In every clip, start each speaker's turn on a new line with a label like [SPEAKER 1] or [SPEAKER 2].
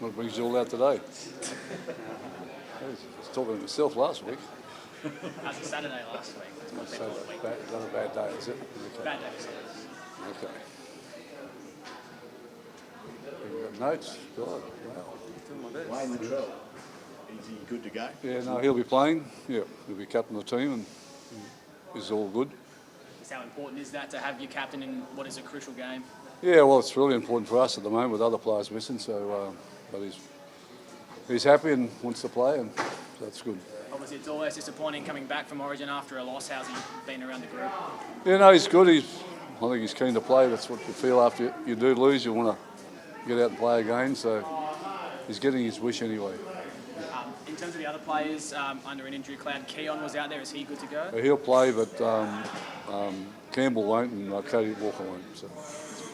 [SPEAKER 1] What brings you all out today? I was talking to myself last week.
[SPEAKER 2] As a Saturday last week. It's been a long week.
[SPEAKER 1] Is that a bad day, is it? Okay.
[SPEAKER 2] Bad day for Saturdays.
[SPEAKER 1] Okay. You've got notes? God, wow.
[SPEAKER 3] Wayne Latrell, is he good to go?
[SPEAKER 1] Yeah, no, he'll be playing. Yeah, he'll be captain of the team and he's all good.
[SPEAKER 2] Just how important is that to have your captain in what is a crucial game?
[SPEAKER 1] Yeah, well, it's really important for us at the moment with other players missing. So, but he's happy and wants to play, and that's good.
[SPEAKER 2] Obviously, it's always disappointing coming back from Origin after a loss. How's he been around the group?
[SPEAKER 1] Yeah, no, he's good. I think he's keen to play. That's what you feel after you do lose. You want to get out and play again. So he's getting his wish anyway.
[SPEAKER 2] In terms of the other players under an injury cloud, Keon was out there. Is he good to go?
[SPEAKER 1] He'll play, but Campbell won't, and Cody Walker won't. So.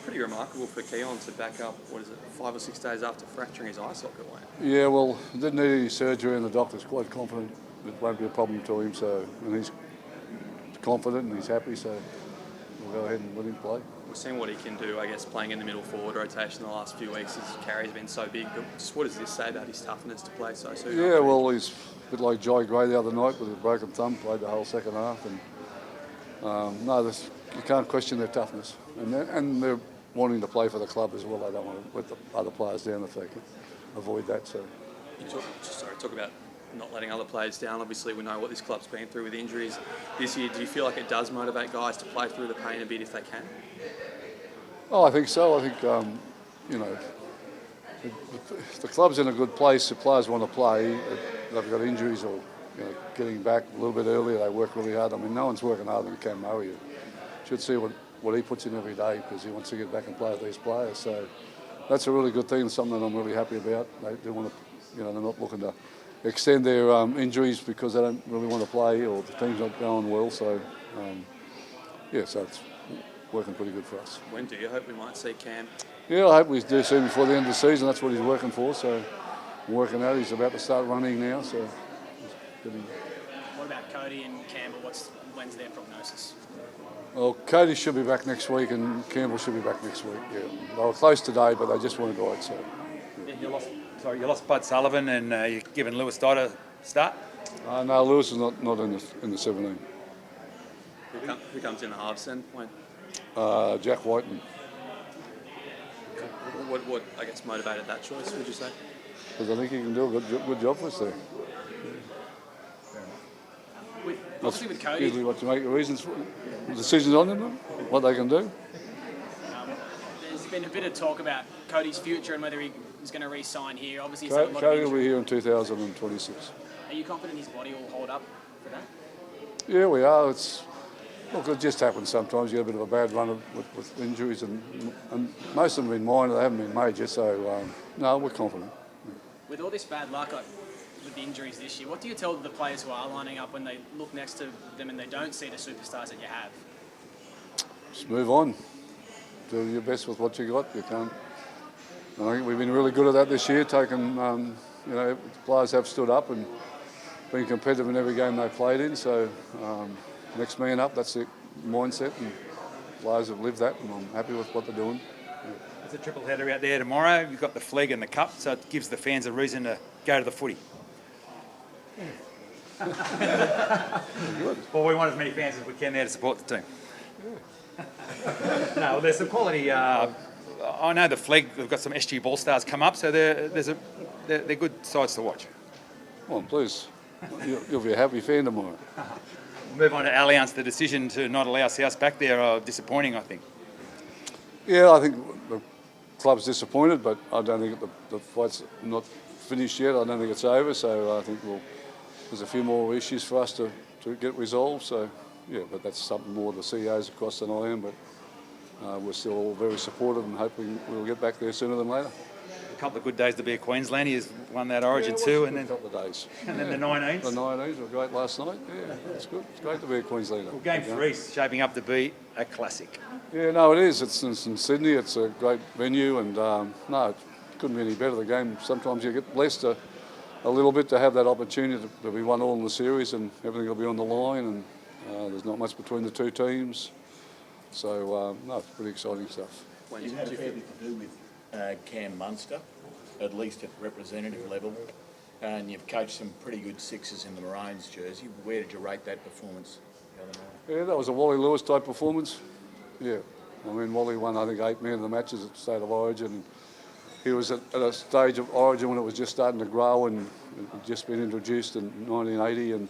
[SPEAKER 4] Pretty remarkable for Keon to back up, 5 or 6 days after fracturing his eye socket, won't it?
[SPEAKER 1] Yeah, well, he didn't need any surgery, and the doctor's quite confident it won't be a problem to him. So, and he's confident and he's happy, so we'll go ahead and let him play.
[SPEAKER 4] We've seen what he can do, I guess, playing in the middle forward rotation the last few weeks. His carry's been so big. But just what does this say about his toughness to play so soon?
[SPEAKER 1] Yeah, well, he's a bit like Jai Gray the other night with a broken thumb, played the whole second half, and you can't question their toughness, and they're wanting to play for the club as well. They don't want to let the other players down if they can avoid that. So,
[SPEAKER 4] talk about not letting other players down. Obviously, we know what this club's been through with injuries this year. Do you feel like it does motivate guys to play through the pain a bit if they can?
[SPEAKER 1] Oh, I think so. I think the club's in a good place. The players want to play. If they've got injuries or getting back a little bit earlier, they work really hard. I mean, no one's working harder than Cam Murray. You should see what he puts in every day because he wants to get back and play with these players. So that's a really good thing, something that I'm really happy about. They want to, they're not looking to extend their injuries because they don't really want to play or the team's not going well. So, so it's working pretty good for us.
[SPEAKER 4] When do you hope we might see Cam?
[SPEAKER 1] Yeah, I hope we do see him before the end of the season. That's what he's working for. So I'm working out. He's about to start running now. So he's getting.
[SPEAKER 2] What about Cody and Campbell? When's their prognosis?
[SPEAKER 1] Well, Cody should be back next week and Campbell should be back next week. Yeah, they were close today, but they just weren't right. So.
[SPEAKER 5] Yeah. You lost Bud Sullivan and you're giving Lewis Dodd a start?
[SPEAKER 1] No, Lewis is not in the 17.
[SPEAKER 4] Who comes in the halves then? When?
[SPEAKER 1] Jack Whiten.
[SPEAKER 4] What I guess motivated that choice? Would you say?
[SPEAKER 1] Because I think he can do a good job for us there.
[SPEAKER 2] Obviously with Cody,
[SPEAKER 1] usually what you make reasons, decisions on them, what they can do.
[SPEAKER 2] There's been a bit of talk about Cody's future and whether he is going to re-sign here. Obviously,
[SPEAKER 1] Cody will be here in 2026.
[SPEAKER 2] Are you confident his body will hold up for that?
[SPEAKER 1] Yeah, we are. Look, it just happens sometimes. You get a bit of a bad run with injuries, and most of them have been minor. They haven't been major. So no, we're confident.
[SPEAKER 2] With all this bad luck with the injuries this year, what do you tell the players who are lining up when they look next to them and they don't see the superstars that you have?
[SPEAKER 1] Just move on. Do your best with what you got. You can't. I think we've been really good at that this year. Players have stood up and been competitive in every game they've played in. So next man up. That's the mindset, and players have lived that, and I'm happy with what they're doing.
[SPEAKER 5] There's a triple header out there tomorrow. You've got the flag and the cup, so it gives the fans a reason to go to the footy.
[SPEAKER 1] Good.
[SPEAKER 5] Well, we want as many fans as we can there to support the team. No, there's some quality. I know the flag. We've got some SG Ball Stars come up, so they're good sides to watch.
[SPEAKER 1] Come on, please. You'll be a happy fan tomorrow.
[SPEAKER 5] Move on to Allianz. The decision to not allow South back there are disappointing, I think.
[SPEAKER 1] Yeah, I think the club's disappointed, but I don't think the fight's not finished yet. I don't think it's over, so I think there's a few more issues for us to get resolved. So, yeah, but that's something more the CEOs across than I am, but we're still all very supportive and hoping we'll get back there sooner than later.
[SPEAKER 5] A couple of good days to be a Queenslander. He's won that Origin too, and then
[SPEAKER 1] a couple of days.
[SPEAKER 5] And then the 19s.
[SPEAKER 1] The 19s were great last night. Yeah, it's good. It's great to be a Queenslander.
[SPEAKER 5] Well, game 3's shaping up to be a classic.
[SPEAKER 1] Yeah, no, it is. It's in Sydney. It's a great venue, and no, it couldn't be any better. The game. Sometimes you get blessed a little bit to have that opportunity to be 1-1 in the series, and everything will be on the line, and there's not much between the two teams. So no, it's pretty exciting stuff.
[SPEAKER 3] You had a fair bit to do with Cam Munster. at least at representative level, and you've coached some pretty good sixes in the Maroons jersey. Where did you rate that performance the other night?
[SPEAKER 1] Yeah, that was a Wally Lewis type performance. Yeah, I mean, Wally won, I think, 8 man of the matches at State of Origin. He was at a stage of Origin when it was just starting to grow and it had just been introduced in 1980, and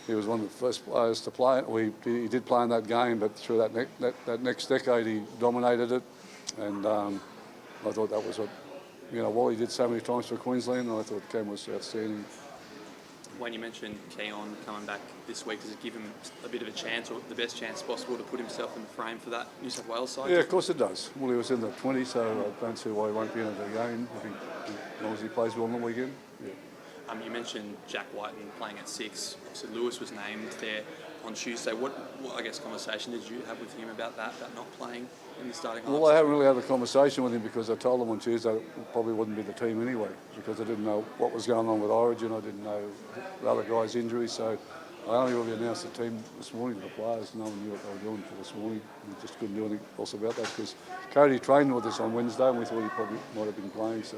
[SPEAKER 1] he was one of the first players to play it. He did play in that game, but through that next decade he dominated it, and I thought that was what Wally did so many times for Queensland, and I thought Cam was outstanding.
[SPEAKER 4] When you mentioned Keon coming back this week, does it give him a bit of a chance, or the best chance possible, to put himself in the frame for that New South Wales side?
[SPEAKER 1] Yeah, of course it does. Well, he was in the 20, so I don't see why he won't be in it again. I think as long as he plays well on the weekend. Yeah.
[SPEAKER 4] You mentioned Jack Whiten playing at 6. Obviously, Lewis was named there on Tuesday. What I guess conversation did you have with him about not playing in the starting half?
[SPEAKER 1] Well, I haven't really had a conversation with him because I told him on Tuesday it probably wouldn't be the team anyway, because I didn't know what was going on with Origin. I didn't know the other guy's injury, so I only really announced the team this morning to the players. No one knew what they were doing for this morning. We just couldn't do anything else about that because Cody trained with us on Wednesday and we thought he probably might have been playing. So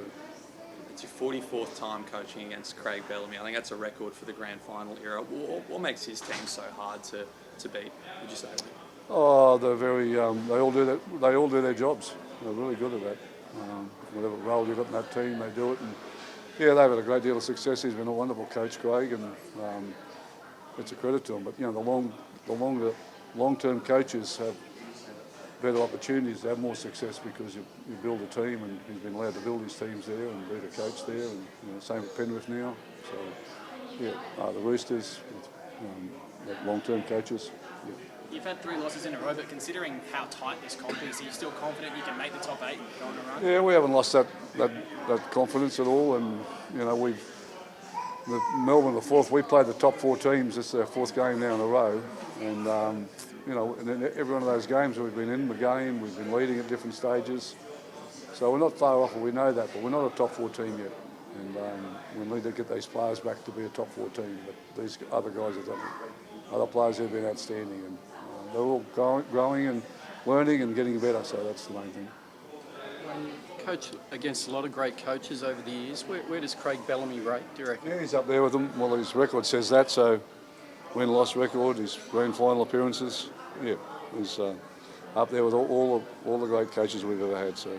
[SPEAKER 4] it's your 44th time coaching against Craig Bellamy. I think that's a record for the grand final era. What makes his team so hard to beat, would you say?
[SPEAKER 1] Oh, they're very. They all do that. They all do their jobs. They're really good at that. Whatever role you've got in that team, they do it. And yeah, they've had a great deal of success. He's been a wonderful coach, Craig, and it's a credit to him. But the long-term coaches have better opportunities to have more success because you build a team, and he's been allowed to build his teams there and be the coach there, and same with Penrith now. So yeah, the Roosters, long-term coaches. Yeah.
[SPEAKER 2] You've had 3 losses in a row, but considering how tight this comp is, are you still confident you can make the top 8 and go on a run?
[SPEAKER 1] Yeah, we haven't lost that confidence at all, and Melbourne the 4th. We played the top 4 teams. It's their 4th game now in a row, and and in every one of those games we've been in the game, we've been leading at different stages. So we're not far off, and we know that, but we're not a top 4 team yet, and we need to get these players back to be a top 4 team. But these other guys have done it. Other players have been outstanding, and they're all growing and learning and getting better. So that's the main thing.
[SPEAKER 6] When you coach against a lot of great coaches over the years, where does Craig Bellamy rate, do you reckon?
[SPEAKER 1] Yeah, he's up there with them. Well, his record says that, so win-loss record, his grand final appearances, yeah, he's up there with all the great coaches we've ever had. So